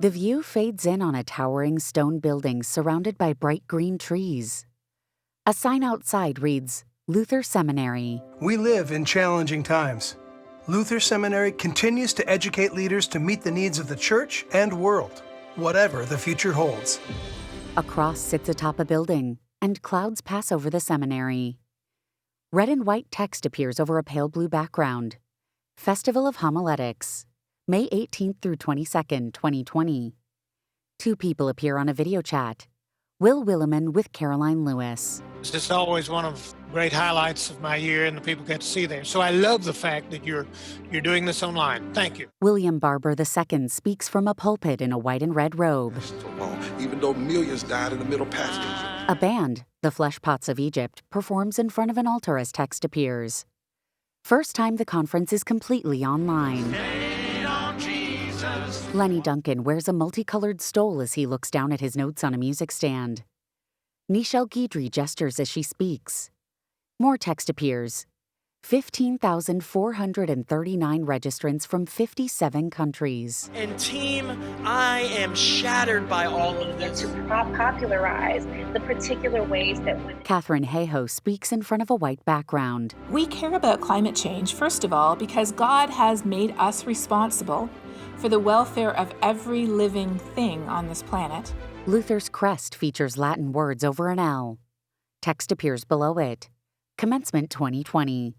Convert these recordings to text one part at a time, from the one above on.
The view fades in on a towering stone building surrounded by bright green trees. A sign outside reads, Luther Seminary. We live in challenging times. Luther Seminary continues to educate leaders to meet the needs of the church and world, whatever the future holds. A cross sits atop a building, and clouds pass over the seminary. Red and white text appears over a pale blue background. Festival of Homiletics, May 18th through 22nd, 2020. Two people appear on a video chat. Will Williman with Caroline Lewis. This is always one of great highlights of my year, and the people get to see there. So I love the fact that you're doing this online. Thank you. William Barber II speaks from a pulpit in a white and red robe. Even though millions died in the Middle Passage. A band, the Fleshpots of Egypt, performs in front of an altar as text appears. First time the conference is completely online. Lenny Duncan wears a multicolored stole as he looks down at his notes on a music stand. Nichelle Guidry gestures as she speaks. More text appears. 15,439 registrants from 57 countries. And team, I am shattered by all of this. To popularize the particular ways that women... Catherine Hayhoe speaks in front of a white background. We care about climate change, first of all, because God has made us responsible for the welfare of every living thing on this planet. Luther's crest features Latin words over an L. Text appears below it. Commencement 2020.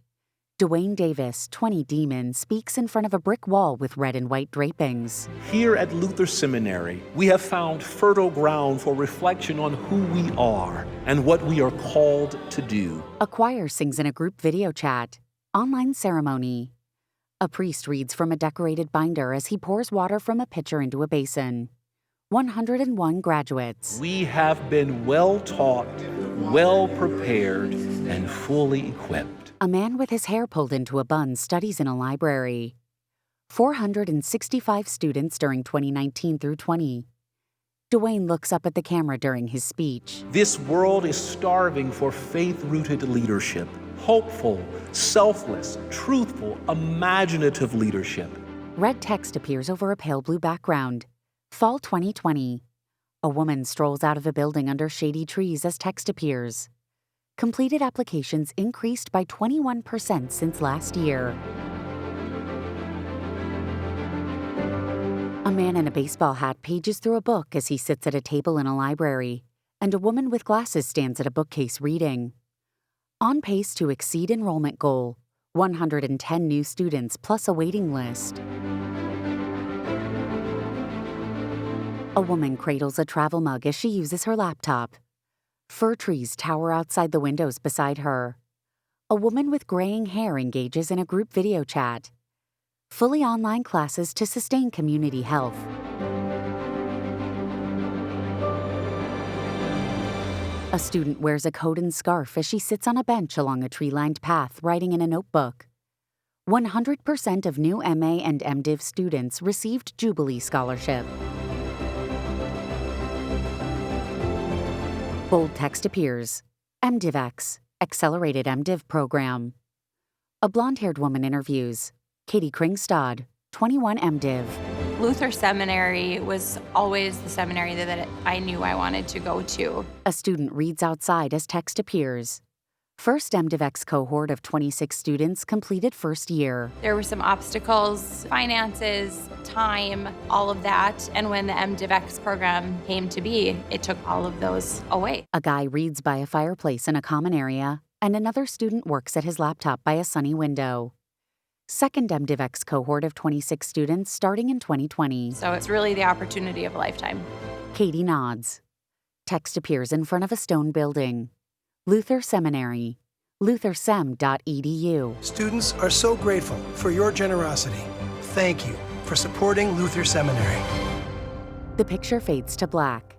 Dwayne Davis, 20 Demon, speaks in front of a brick wall with red and white drapings. Here at Luther Seminary, we have found fertile ground for reflection on who we are and what we are called to do. A choir sings in a group video chat. Online ceremony. A priest reads from a decorated binder as he pours water from a pitcher into a basin. 101 graduates. We have been well taught, well prepared, and fully equipped. A man with his hair pulled into a bun studies in a library. 465 students during 2019 through 20. Dwayne looks up at the camera during his speech. This world is starving for faith-rooted leadership. Hopeful, selfless, truthful, imaginative leadership. Red text appears over a pale blue background. Fall 2020. A woman strolls out of a building under shady trees as text appears. Completed applications increased by 21% since last year. A man in a baseball hat pages through a book as he sits at a table in a library, and a woman with glasses stands at a bookcase reading. On pace to exceed enrollment goal, 110 new students plus a waiting list. A woman cradles a travel mug as she uses her laptop. Fir trees tower outside the windows beside her. A woman with graying hair engages in a group video chat. Fully online classes to sustain community health. A student wears a coat and scarf as she sits on a bench along a tree-lined path, writing in a notebook. 100% of new MA and MDiv students received Jubilee Scholarship. Bold text appears. MDivX, Accelerated MDiv Program. A blonde-haired woman interviews. Katie Kringstad, 21 MDiv. Luther Seminary was always the seminary that I knew I wanted to go to. A student reads outside as text appears. First MDivX cohort of 26 students completed first year. There were some obstacles, finances, time, all of that. And when the MDivX program came to be, it took all of those away. A guy reads by a fireplace in a common area, and another student works at his laptop by a sunny window. Second MDivX cohort of 26 students starting in 2020. So it's really the opportunity of a lifetime. Katie nods. Text appears in front of a stone building. Luther Seminary, luthersem.edu. Students are so grateful for your generosity. Thank you for supporting Luther Seminary. The picture fades to black.